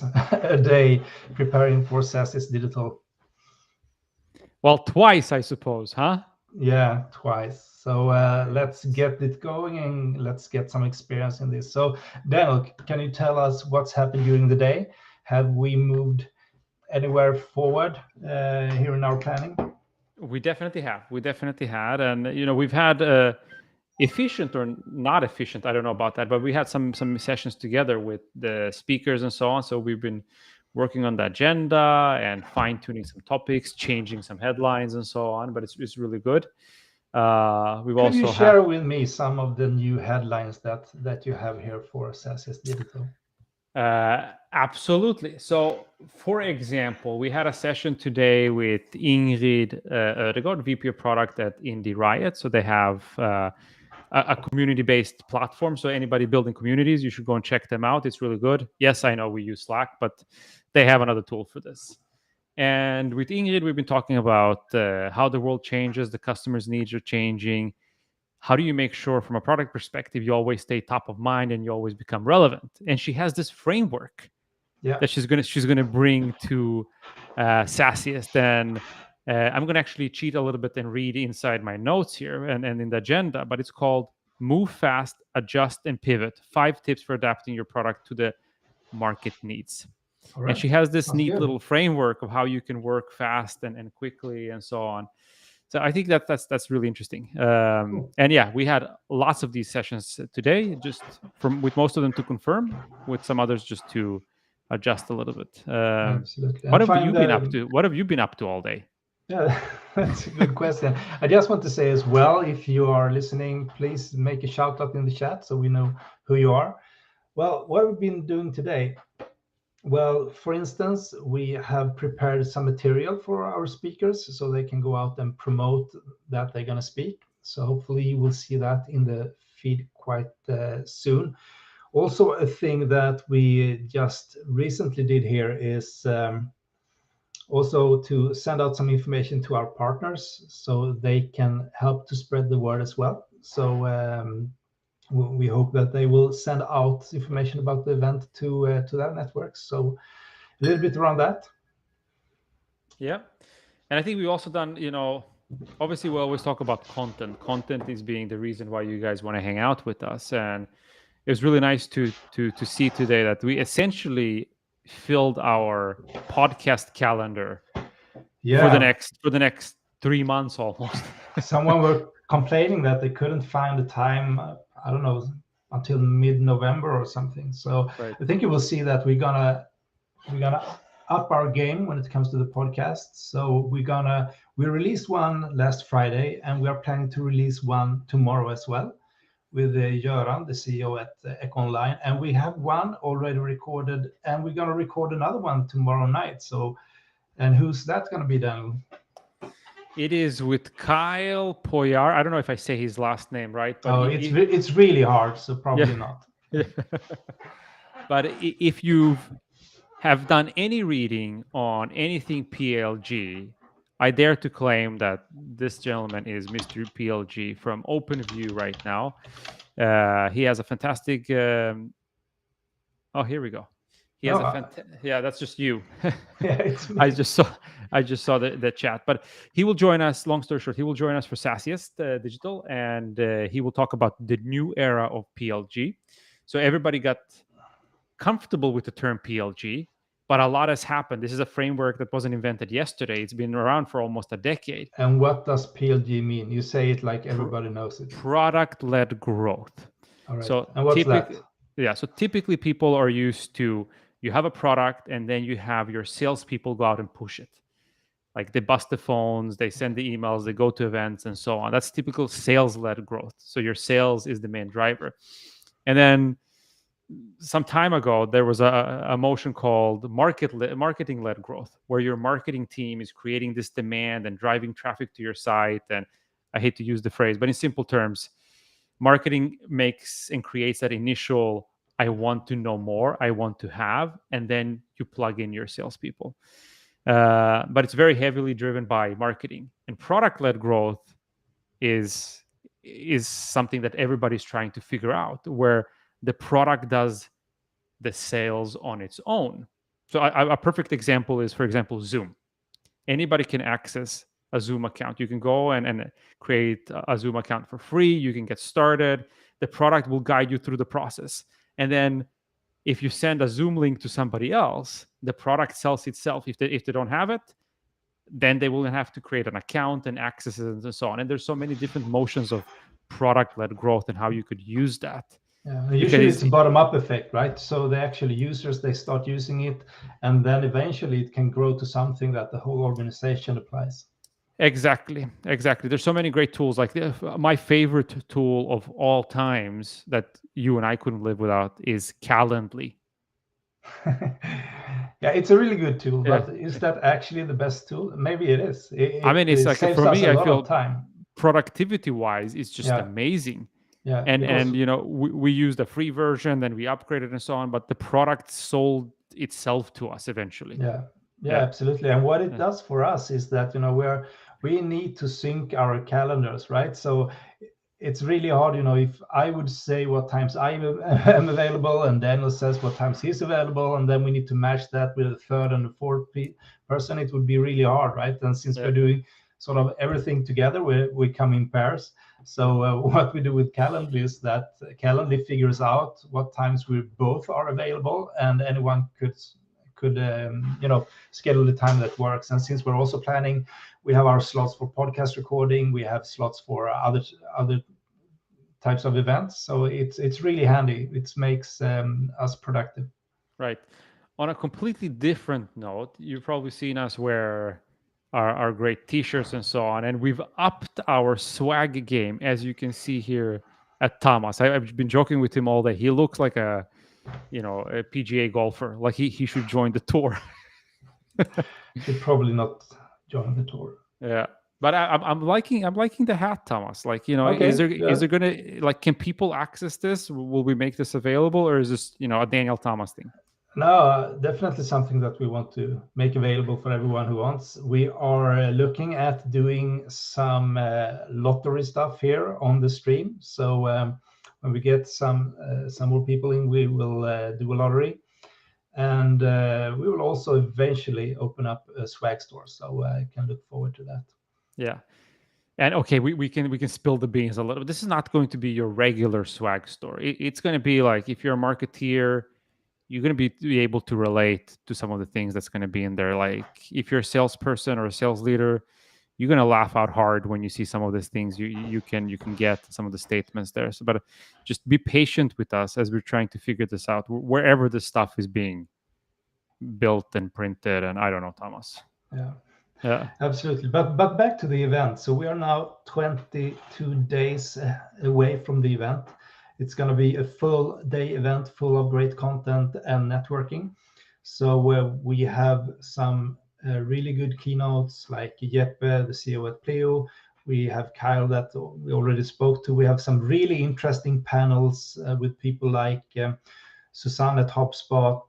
a day preparing for SaaSiest Digital. Well, twice, I suppose, huh? Yeah, twice. So let's get it going and let's get some experience in this. So Daniel, can you tell us what's happened during the day? Have we moved anywhere forward here in our planning? We definitely have. We definitely had, and we've had efficient or not efficient. I don't know about that, but we had some sessions together with the speakers and so on. So we've been working on the agenda and fine tuning some topics, changing some headlines and so on. But it's really good. We've Could you also had. share with me some of the new headlines that you have here for SaaSiest Digital? Absolutely. So, for example, we had a session today with Ingrid Ødegaard, VP of Product at Indie Riot. So they have a community-based platform. So anybody building communities, you should go and check them out. It's really good. Yes, I know we use Slack, but they have another tool for this. And with Ingrid, we've been talking about how the world changes, the customers' needs are changing. How do you make sure from a product perspective you always stay top of mind and you always become relevant? And she has this framework Yeah. that she's gonna bring to SaaSiest. And I'm gonna actually cheat a little bit and read inside my notes here and in the agenda, but it's called Move Fast, Adjust and Pivot: 5 tips for adapting your product to the market needs. All And right. she has this Sounds neat good. little framework of how you can work fast and quickly and so on. So I think that's really interesting. Cool. And yeah, we had lots of these sessions today, just from with most of them to confirm, with some others just to adjust a little bit. Absolutely. What And have you find been up the to? What have you been up to all day? yeah, that's a good question. I just want to say as well, if you are listening, please make a shout out in the chat so we know who you are. Well, what have we been doing today? Well, for instance, we have prepared some material for our speakers so they can go out and promote that they're going to speak. So hopefully you will see that in the feed quite soon. Also, a thing that we just recently did here is also to send out some information to our partners so they can help to spread the word as well. So we hope that they will send out information about the event to their networks. So a little bit around that. Yeah, and I think we've also done. Obviously we always talk about content. Content is being the reason why you guys want to hang out with us, and it was really nice to see today that we essentially filled our podcast calendar Yeah, for the next 3 months almost. someone were complaining that they couldn't find the time. I don't know, until mid-November or something. So Right. I think you will see that we're gonna up our game when it comes to the podcast. So we released one last Friday, and we are planning to release one tomorrow as well with Göran, the CEO at EcoOnline, and we have one already recorded, and we're gonna record another one tomorrow night. So, and who's that gonna be then? It is with Kyle Poyar. I don't know if I say his last name right, but Oh, it's really hard, so yeah. probably not. Yeah. But if you have done any reading on anything PLG, I dare to claim that this gentleman is Mr. PLG from OpenView right now. He has a fantastic. Oh, here we go. He No, has a yeah. That's just you. yeah, it's I me. just saw the chat, but he will join us. Long story short, he will join us for SaaSiest Digital, and he will talk about the new era of PLG. So everybody got comfortable with the term PLG, but a lot has happened. This is a framework that wasn't invented yesterday. It's been around for almost a decade. And what does PLG mean? You say it like Pr- everybody knows it. Product-led growth. All right. So And what's that? typically people are used to, you have a product and then you have your salespeople go out and push it. Like they bust the phones, they send the emails, they go to events and so on. That's typical sales-led growth. So your sales is the main driver. And then some time ago, there was a motion called marketing-led growth, where your marketing team is creating this demand and driving traffic to your site. And I hate to use the phrase, but in simple terms, marketing makes and creates that initial I want to know more, I want to have, and then you plug in your salespeople. But it's very heavily driven by marketing. And product-led growth is something that everybody's trying to figure out, where the product does the sales on its own. So a perfect example is, for example, Zoom. Anybody can access a Zoom account. You can go and create a Zoom account for free. You can get started. The product will guide you through the process. And then if you send a Zoom link to somebody else, the product sells itself. If they don't have it, then they will have to create an account and access it and so on. And there's so many different motions of product-led growth and how you could use that. Yeah, Because usually it's a bottom-up effect, right? So the actual users, they start using it, and then eventually it can grow to something that the whole organization applies. Exactly. There's so many great tools. Like my favorite tool of all times that you and I couldn't live without is Calendly. Yeah, it's a really good tool, Yeah. but is that actually the best tool? Maybe it is. I mean, it's It like saves for us me, a I lot of feel time. productivity wise, it's just Yeah, amazing. yeah, because And we used a free version, then we upgraded and so on, but the product sold itself to us eventually. yeah, Yeah. absolutely. And what it Yeah. does for us is that we need to sync our calendars, right? So it's really hard, if I would say what times I am available and Daniel says what times he's available, and then we need to match that with a third and a fourth person, it would be really hard, right? And since Yeah. we're doing sort of everything together, we come in pairs. So what we do with Calendly is that Calendly figures out what times we both are available, and anyone could schedule the time that works. And since we're also planning, we have our slots for podcast recording, we have slots for other types of events. So it's really handy. It makes us productive. Right. On a completely different note, you've probably seen us wear our great t-shirts and so on, and we've upped our swag game, as you can see here at Thomas. I've been joking with him all day. He looks like a PGA golfer. Like he should join the tour. Should probably not join the tour. Yeah. But I'm liking the hat, Thomas. Like, is Okay, there gonna, like, can people access this? Will we make this available, or is this a Daniel Thomas thing? No, definitely something that we want to make available for everyone who wants. We are looking at doing some lottery stuff here on the stream. So when we get some more people in, we will do a lottery, and we will also eventually open up a swag store. So I can look forward to that. Yeah. And okay, we can spill the beans a little. This is not going to be your regular swag store. It's going to be like, if you're a marketeer, you're going to be able to relate to some of the things that's going to be in there. Like if you're a salesperson or a sales leader, you're going to laugh out hard when you see some of these things. You can get some of the statements there. So, but just be patient with us as we're trying to figure this out. Wherever this stuff is being built and printed, and I don't know, Thomas. Yeah. Yeah. Absolutely. But back to the event. So we are now 22 days away from the event. It's going to be a full day event full of great content and networking. So we have some really good keynotes like Jeppe, the CEO at Pleo. We have Kyle that we already spoke to. We have some really interesting panels with people like Susanne at HubSpot,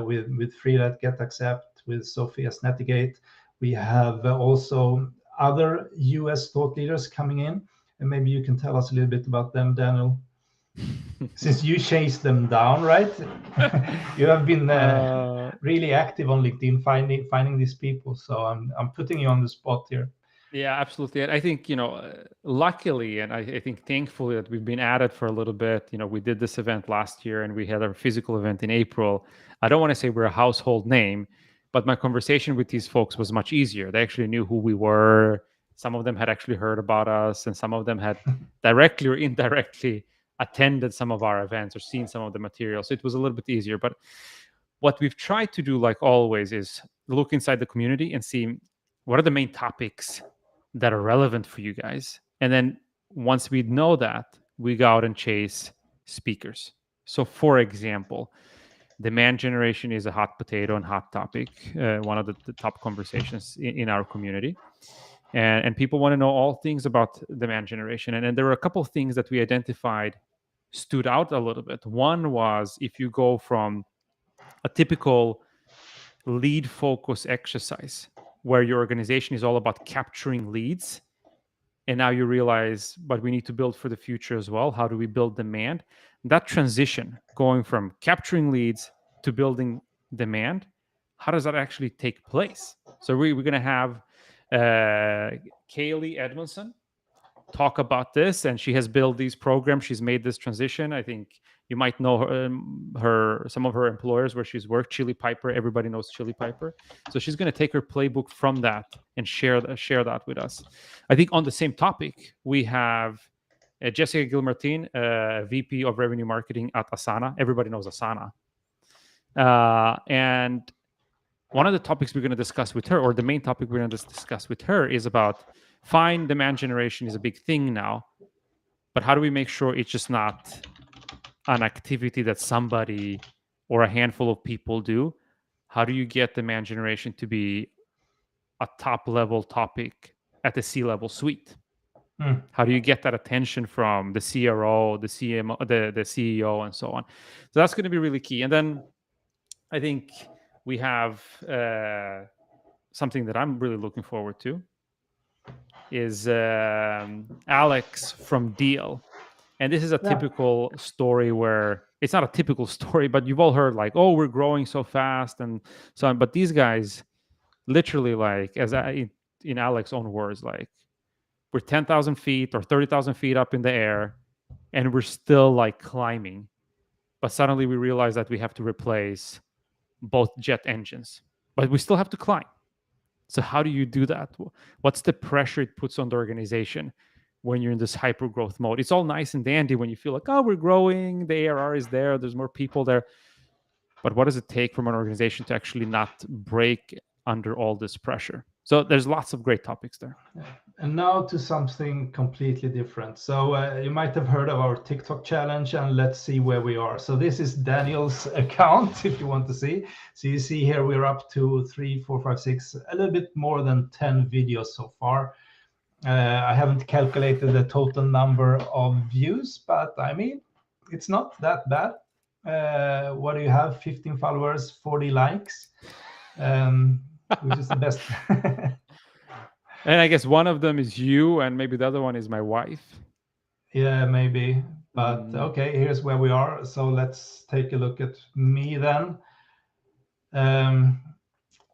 with Frida at GetAccept, with Sophie at Netigate. We have also other US thought leaders coming in, and maybe you can tell us a little bit about them, Daniel. Since you chased them down, right? You have been really active on LinkedIn finding these people. So I'm putting you on the spot here. Yeah, absolutely. And I think, luckily, and I think thankfully that we've been at it for a little bit. We did this event last year and we had our physical event in April. I don't want to say we're a household name, but my conversation with these folks was much easier. They actually knew who we were. Some of them had actually heard about us, and some of them had directly or indirectly attended some of our events or seen some of the material. So it was a little bit easier. But what we've tried to do, like always, is look inside the community and see what are the main topics that are relevant for you guys. And then once we know that, we go out and chase speakers. So, for example, demand generation is a hot potato and hot topic, one of the top conversations in our community. And people want to know all things about demand generation. And there were a couple of things that we identified stood out a little bit. One was, if you go from a typical lead focus exercise where your organization is all about capturing leads, and now you realize, but we need to build for the future as well. How do we build demand? That transition going from capturing leads to building demand, how does that actually take place? So we're going to have Kaylee Edmondson talk about this, and she has built these programs. She's made this transition. I think you might know her some of her employers where she's worked. Chili Piper, everybody knows Chili Piper. So she's going to take her playbook from that and share that with us. I think on the same topic we have Jessica Gilmartin, VP of Revenue Marketing at Asana. Everybody knows Asana, and one of the topics we're going to discuss with her, or the main topic we're going to discuss with her, is about fine, demand generation is a big thing now, but how do we make sure it's just not an activity that somebody or a handful of people do? How do you get demand generation to be a top level topic at the C-level suite? How do you get that attention from the CRO, the CMO, the CEO, and so on? So that's going to be really key. And then I think we have something that I'm really looking forward to is Alex from Deal. And this is a typical story where it's not a typical story, but you've all heard like, oh, we're growing so fast and so on. But these guys literally, like, in Alex's own words, like, we're 10,000 feet or 30,000 feet up in the air and we're still like climbing. But suddenly we realize that we have to replace both jet engines, but we still have to climb. So how do you do that? What's the pressure it puts on the organization when you're in this hyper growth mode? It's all nice and dandy when you feel like, oh, we're growing, the ARR is there, there's more people there. But what does it take from an organization to actually not break under all this pressure? So there's lots of great topics there. And now to something completely different. So you might have heard of our TikTok challenge, and let's see where we are. So this is Daniel's account, if you want to see. So you see here we're up to 3, 4, 5, 6, a little bit more than 10 videos so far. I haven't calculated the total number of views, but I mean, it's not that bad. What do you have? 15 followers, 40 likes, which is the best. And I guess one of them is you, and maybe the other one is my wife. Yeah, maybe. But okay, here's where we are. So let's take a look at me then.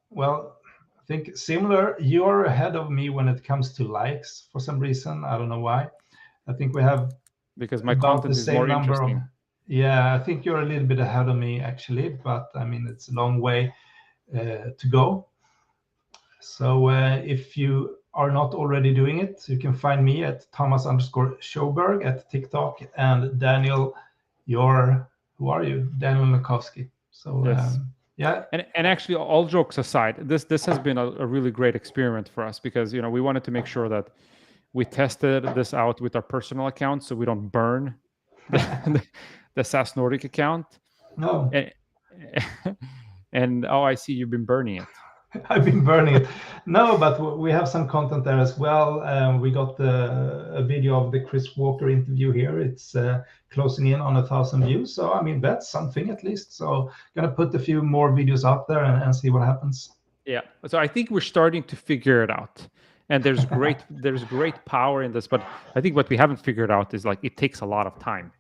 Well, I think similar. You're ahead of me when it comes to likes for some reason. I don't know why. I think we have because my about content the is same more number interesting. Yeah, I think you're a little bit ahead of me actually, but I mean it's a long way to go. So if you are not already doing it, you can find me at Thomas_Schoberg at TikTok, and Daniel, who are you? Daniel Makowski. So Yes. yeah. And actually, all jokes aside, this has been a really great experiment for us because we wanted to make sure that we tested this out with our personal accounts so we don't burn the SaaS Nordic account. No. And I see you've been burning it. I've been burning it. No, but we have some content there as well. We got a video of the Chris Walker interview here. It's closing in on 1,000 views. So, I mean, that's something at least. So, going to put a few more videos out there and see what happens. Yeah. So I think we're starting to figure it out. And there's great power in this. But I think what we haven't figured out is like it takes a lot of time.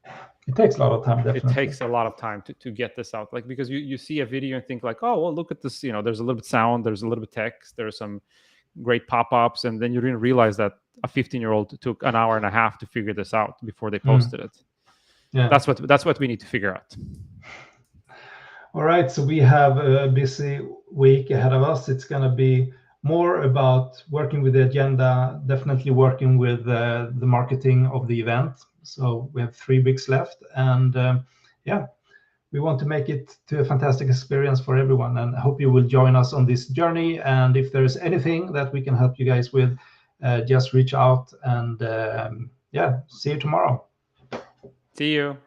It takes a lot of time, definitely. It takes a lot of time to get this out, like because you see a video and think like, oh well, look at this. There's a little bit sound, there's a little bit text, there's some great pop-ups, and then you didn't realize that a 15-year-old took an hour and a half to figure this out before they posted it. Yeah, that's what we need to figure out. All right, so we have a busy week ahead of us. It's going to be more about working with the agenda, definitely working with the marketing of the event. So we have 3 weeks left, and yeah, we want to make it to a fantastic experience for everyone, and I hope you will join us on this journey. And if there's anything that we can help you guys with, just reach out, and yeah, see you tomorrow. See you.